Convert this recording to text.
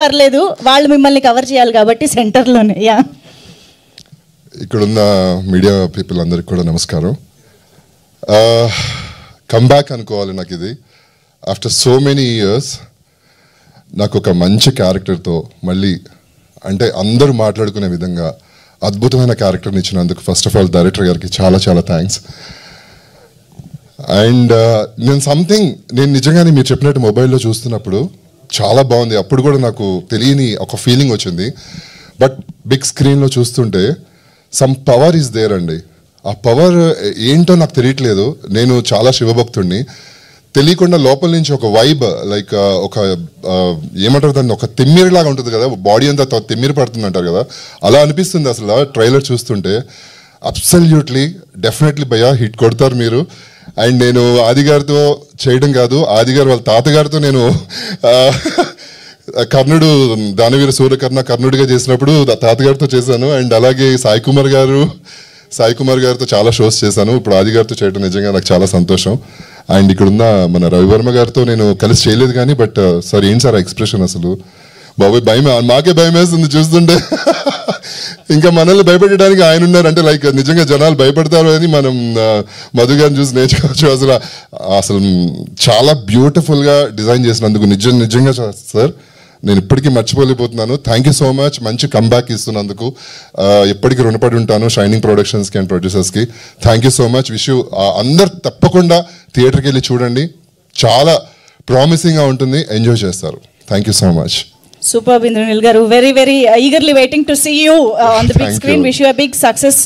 పర్లేదు, వాళ్ళు మిమ్మల్ని కవర్ చేయాలి కాబట్టి సెంటర్లోనే. యా, ఇక్కడున్న మీడియా పీపుల్ అందరికి కూడా నమస్కారం. కమ్బ్యాక్ అనుకోవాలి నాకు ఇది. ఆఫ్టర్ సో మెనీ ఇయర్స్ నాకు ఒక మంచి క్యారెక్టర్తో మళ్ళీ అంటే అందరూ మాట్లాడుకునే విధంగా అద్భుతమైన క్యారెక్టర్ని ఇచ్చినందుకు ఫస్ట్ ఆఫ్ ఆల్ డైరెక్టర్ గారికి చాలా చాలా థ్యాంక్స్. అండ్ నేను నిజంగానే మీరు చెప్పినట్టు మొబైల్లో చూస్తున్నప్పుడు చాలా బాగుంది. అప్పుడు కూడా నాకు తెలియని ఒక ఫీలింగ్ వచ్చింది. బట్ బిగ్ స్క్రీన్లో చూస్తుంటే సమ్ పవర్ ఈజ్ దేర్ అండి. ఆ పవర్ ఏంటో నాకు తెలియట్లేదు. నేను చాలా శివభక్తుడిని. తెలియకుండా లోపల నుంచి ఒక వైబ్, లైక్ ఒక ఏమంటారు దాన్ని, ఒక తిమ్మిరిలాగా ఉంటుంది కదా, బాడీ అంతా తిమ్మిరి పడుతుంది అంటారు కదా, అలా అనిపిస్తుంది అసలు ట్రైలర్ చూస్తుంటే. అబ్సల్యూట్లీ డెఫినెట్లీ భయ్యా హిట్ కొడతారు మీరు. అండ్ నేను ఆది గారితో చేయడం కాదు, ఆది గారు వాళ్ళ తాతగారితో నేను కర్ణుడు దానవీర సూర్యకర్ణ కర్ణుడిగా చేసినప్పుడు తాతగారితో చేశాను. అండ్ అలాగే సాయి కుమార్ గారితో చాలా షోస్ చేశాను. ఇప్పుడు ఆది గారితో చేయడం నిజంగా నాకు చాలా సంతోషం. అండ్ ఇక్కడున్న మన రవివర్మ గారితో నేను కలిసి చేయలేదు కానీ, బట్ సార్ ఏంటి సార్ ఎక్స్ప్రెషన్ అసలు బాబాయ్, భయం, మాకే భయం వేస్తుంది చూస్తుంటే. ఇంకా మనల్ని భయపెట్టడానికి ఆయన ఉన్నారు అంటే లైక్ నిజంగా జనాలు భయపడతారు అని మనం మధు గారిని చూసి నేర్చుకోవచ్చు. అసలు చాలా బ్యూటిఫుల్గా డిజైన్ చేసినందుకు నిజంగా సార్ నేను ఇప్పటికీ మర్చిపోలేకపోతున్నాను. Thank you so much. మంచి కంబ్యాక్ ఇస్తున్నందుకు ఎప్పటికీ రుణపడి ఉంటాను షైనింగ్ ప్రొడక్షన్స్కి అండ్ ప్రొడ్యూసర్స్కి. Thank you so much. Wish you అందరు తప్పకుండా థియేటర్కి వెళ్ళి చూడండి. చాలా ప్రామిసింగ్గా ఉంటుంది, ఎంజాయ్ చేస్తారు. Thank you so much. Superb, Indranil garu. Very, very eagerly waiting to see you on the big screen. Wish you a big success.